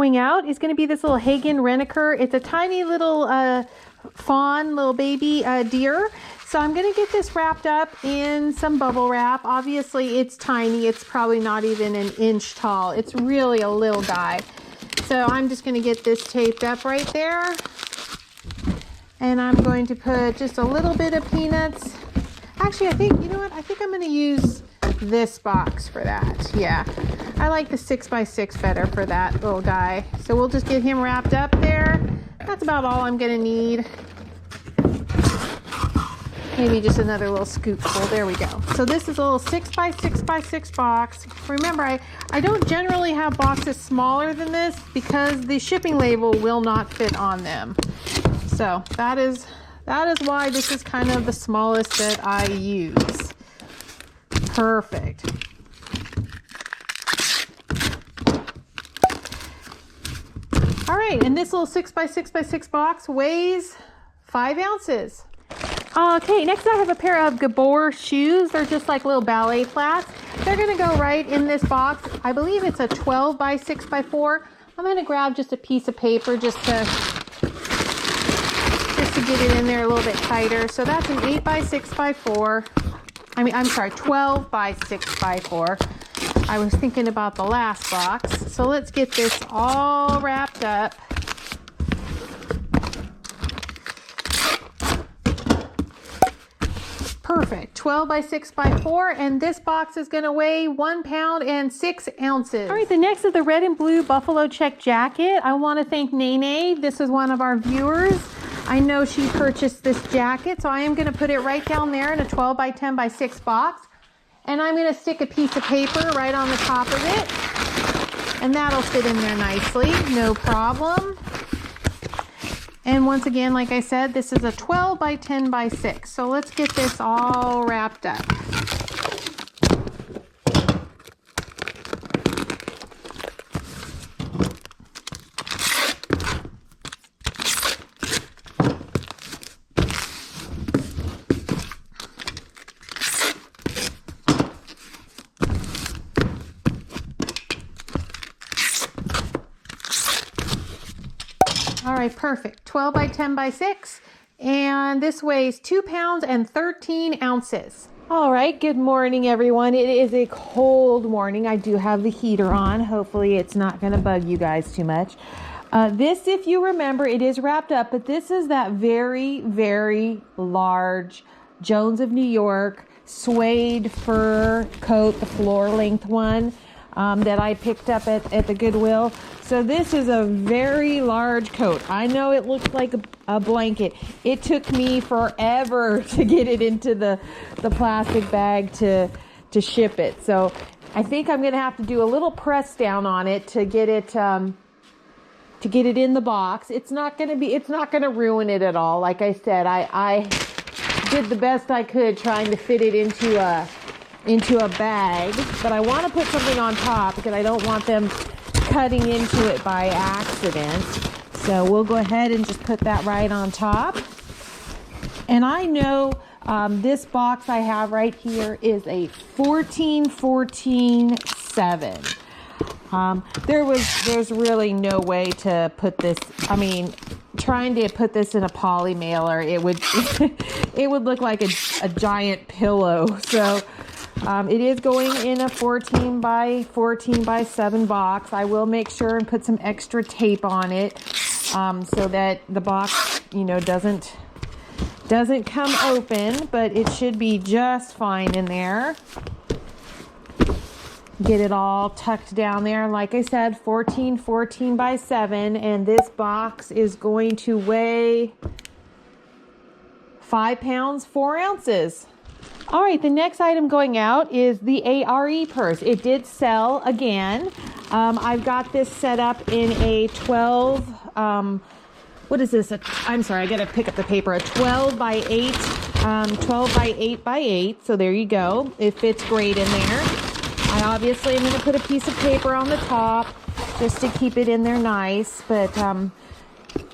going out is going to be this little Hagen Reneker. It's a tiny little fawn, little baby deer. So I'm going to get this wrapped up in some bubble wrap. Obviously it's tiny. It's probably not even an inch tall. It's really a little guy. So I'm just going to get this taped up right there. And I'm going to put just a little bit of peanuts. Actually, I think, you know what? I think I'm going to use this box for that. Yeah, I like the 6x6 better for that little guy. So we'll just get him wrapped up there. That's about all I'm going to need. Maybe just another little scoopful. There we go. So this is a little 6x6x6 box. Remember, I don't generally have boxes smaller than this because the shipping label will not fit on them. So that is why this is kind of the smallest that I use. Perfect. All right, and this little 6x6x6 box weighs 5 ounces. Okay, next I have a pair of Gabor shoes. They're just like little ballet flats. They're gonna go right in this box. I believe it's a 12x6x4. I'm gonna grab just a piece of paper just to get it in there a little bit tighter. So that's an 8x6x4. I'm sorry, 12x6x4. I was thinking about the last box. So let's get this all wrapped up. Perfect. 12x6x4, and this box is going to weigh 1 pound and 6 ounces. All right, the next is the red and blue buffalo check jacket. I want to thank Nene. This is one of our viewers. I know she purchased this jacket, so I am going to put it right down there in a 12x10x6 box, and I'm going to stick a piece of paper right on the top of it, and that'll fit in there nicely, no problem. And once again, like I said, this is a 12x10x6. So let's get this all wrapped up. All right, perfect. 12x10x6, and this weighs 2 pounds and 13 ounces. All right, good morning, everyone. It is a cold morning. I do have the heater on. Hopefully it's not going to bug you guys too much. This, if you remember, it is wrapped up, but this is that very, very large Jones of New York suede fur coat, the floor length one. That I picked up at the Goodwill. So this is a very large coat. I know it looks like a blanket. It took me forever to get it into the plastic bag to ship it. So I think I'm going to have to do a little press down on it to get it in the box. It's not going to ruin it at all. Like I said, I did the best I could trying to fit it into a bag, but I want to put something on top because I don't want them cutting into it by accident. So we'll go ahead and just put that right on top. And I know this box I have right here is a 14-14-7. There's really no way to put this. I mean, trying to put this in a poly mailer, it would it would look like a giant pillow. So it is going in a 14x14x7 box. I will make sure and put some extra tape on it so that the box, doesn't come open, but it should be just fine in there. Get it all tucked down there. Like I said, 14x7, and this box is going to weigh 5 pounds, 4 ounces. All right, the next item going out is the ARE purse. It did sell again. I've got this set up in a 12, what is this? I'm sorry, I got to pick up the paper. A 12x8, 12x8x8. So there you go. It fits great in there. I obviously am going to put a piece of paper on the top just to keep it in there nice. But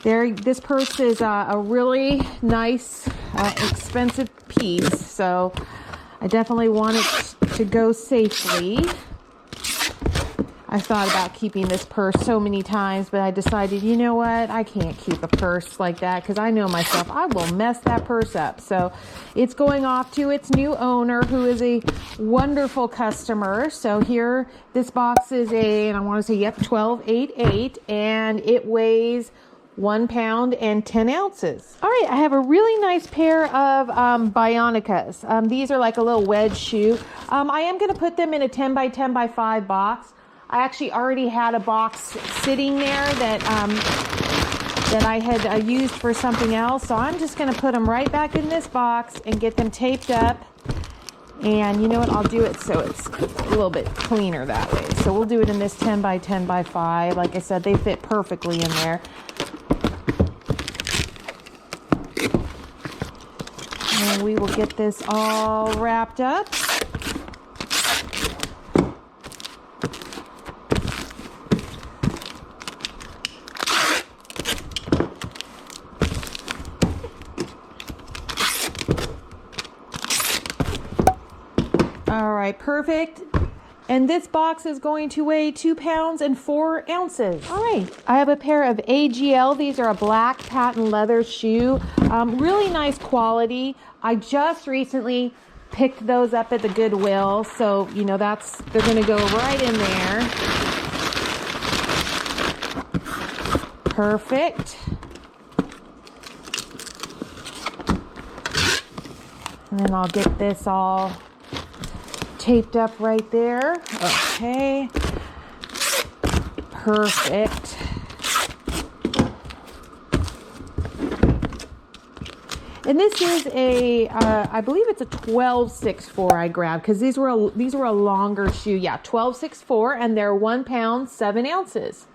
this purse is a really nice, expensive piece. So I definitely want it to go safely. I thought about keeping this purse so many times, but I decided, you know what? I can't keep a purse like that because I know myself. I will mess that purse up. So it's going off to its new owner, who is a wonderful customer. So here, this box is and I want to say, yep, 1288, and it weighs 1 pound and 10 ounces. All right, I have a really nice pair of Bionicas. These are like a little wedge shoe. I am going to put them in a 10 by 10 by 5 box. I actually already had a box sitting there that that I had used for something else. So I'm just going to put them right back in this box and get them taped up. And you know what? I'll do it so it's a little bit cleaner that way. So we'll do it in this 10 by 10 by 5. Like I said, they fit perfectly in there. And we will get this all wrapped up. All right, perfect. And this box is going to weigh 2 pounds and 4 ounces. All right, I have a pair of AGL. These are a black patent leather shoe. Really nice quality. I just recently picked those up at the Goodwill. So, you know, they're gonna go right in there. Perfect. And then I'll get this all taped up right there. Okay. Perfect. And this is I believe it's a 12.64 I grabbed because these were a longer shoe. Yeah, 12.64, and they're 1 pound 7 ounces.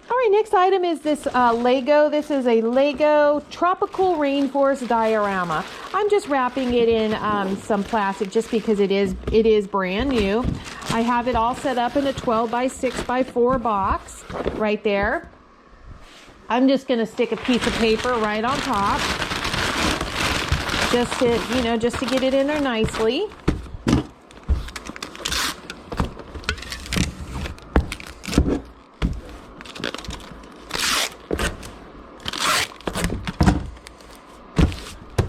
All right, next item is this Lego. This is a Lego Tropical Rainforest Diorama. I'm just wrapping it in some plastic just because it is brand new. I have it all set up in a 12 by 6 by 4 box right there. I'm just gonna stick a piece of paper right on top, just to get it in there nicely.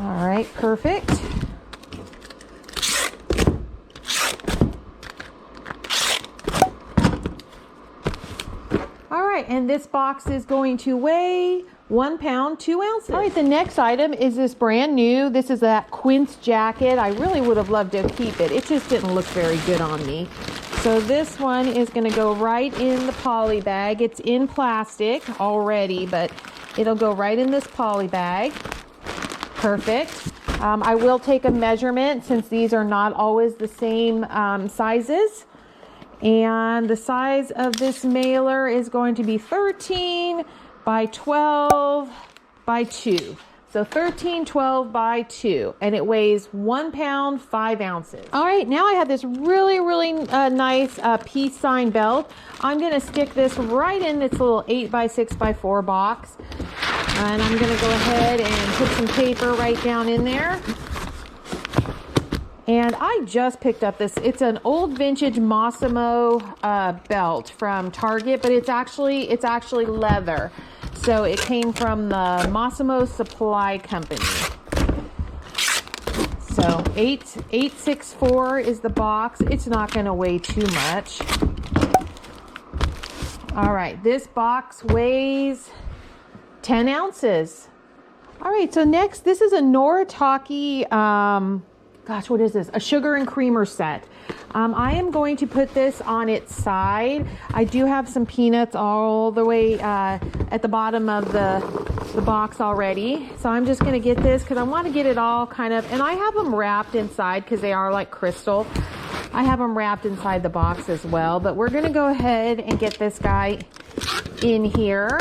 All right, perfect. All right, and this box is going to weigh 1 pound 2 ounces. All right, the next item is this brand new. This is that quince jacket. I really would have loved to keep it. It just didn't look very good on me. So this one is going to go right in the poly bag. It's in plastic already, but it'll go right in this poly bag. Perfect. I will take a measurement since these are not always the same sizes. And the size of this mailer is going to be 13 by 12 by 2. So 13, 12 by 2. And it weighs 1 pound, 5 ounces. All right, now I have this really nice peace sign belt. I'm going to stick this right in this little 8 by 6 by 4 box. And I'm going to go ahead and put some paper right down in there. And I just picked up this. It's an old vintage Massimo belt from Target, but it's actually leather. So it came from the Massimo Supply Company. So 864 is the box. It's not going to weigh too much. All right, this box weighs 10 ounces. All right, so next, this is a Noritake, what is this? A sugar and creamer set. I am going to put this on its side. I do have some peanuts all the way at the bottom of the box already. So I'm just going to get this because I want to get it all kind of, and I have them wrapped inside because they are like crystal. I have them wrapped inside the box as well, but we're going to go ahead and get this guy in here.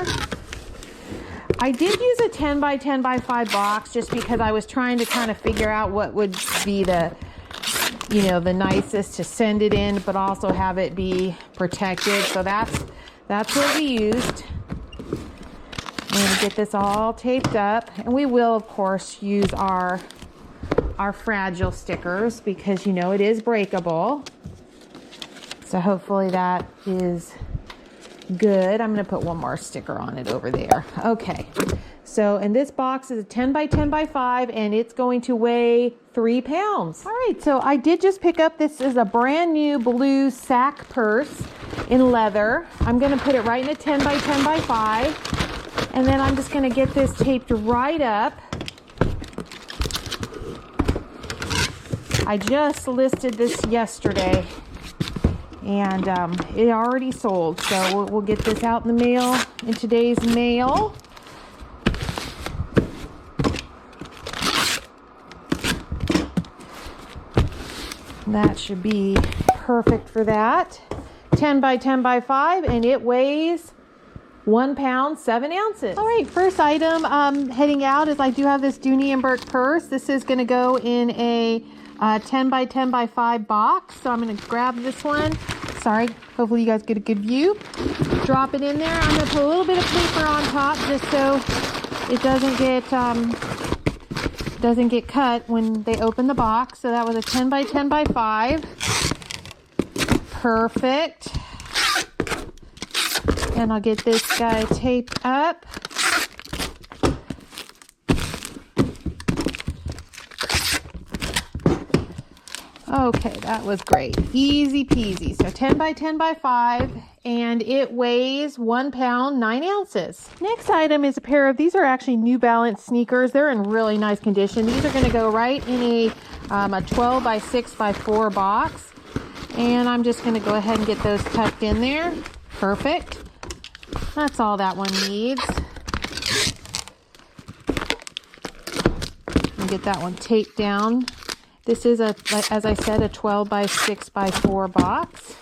I did use a 10 by 10 by 5 box just because I was trying to kind of figure out what would be the nicest to send it in, but also have it be protected. So that's what we used. I'm going to get this all taped up, and we will of course use our fragile stickers because it is breakable. So hopefully that is good. I'm going to put one more sticker on it over there. Okay. So, and this box is a 10 by 10 by 5, and it's going to weigh 3 pounds. All right. So I did just pick up, this is a brand new blue sack purse in leather. I'm going to put it right in a 10 by 10 by 5. And then I'm just going to get this taped right up. I just listed this yesterday, and it already sold. So we'll get this out in the mail, in today's mail. That should be perfect for that. 10 by 10 by 5, and it weighs 1 pound, 7 ounces. All right, first item heading out is I do have this Dooney & Burke purse. This is gonna go in a 10 by 10 by 5 box. So I'm gonna grab this one. Sorry, hopefully you guys get a good view. Drop it in there. I'm gonna put a little bit of paper on top just so it doesn't get cut when they open the box. So that was a 10 by 10 by 5. Perfect. And I'll get this guy taped up. Okay, that was great. Easy peasy. So 10 by 10 by 5, and it weighs 1 pound, 9 ounces. Next item is a pair of, these are actually New Balance sneakers. They're in really nice condition. These are going to go right in a 12 by 6 by 4 box. And I'm just going to go ahead and get those tucked in there. Perfect. That's all that one needs. And get that one taped down. This is, as I said, a 12 by 6 by 4 box.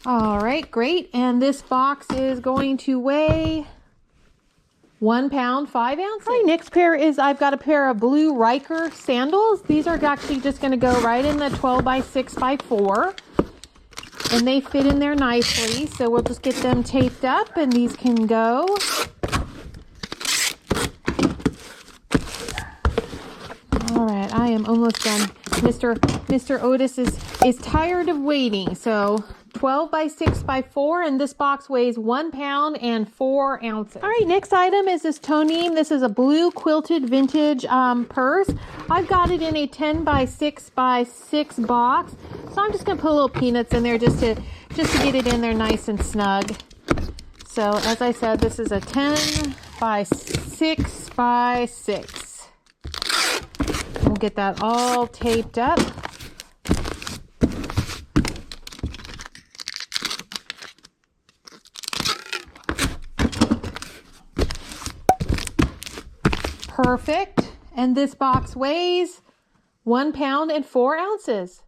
All right, great. And this box is going to weigh 1 pound, 5 ounces. All right, next pair is, I've got a pair of blue Riker sandals. These are actually just going to go right in the 12 by 6 by 4. And they fit in there nicely, so we'll just get them taped up, and these can go. All right, I am almost done. Mr. Otis is tired of waiting. So 12 by 6 by 4, and this box weighs 1 pound and 4 ounces. All right, next item is this Tonine. This is a blue quilted vintage purse. I've got it in a 10 by 6 by 6 box. So I'm just gonna put little peanuts in there just to get it in there nice and snug. So as I said, this is a 10 by 6 by 6. We'll get that all taped up. Perfect. And this box weighs 1 pound and 4 ounces.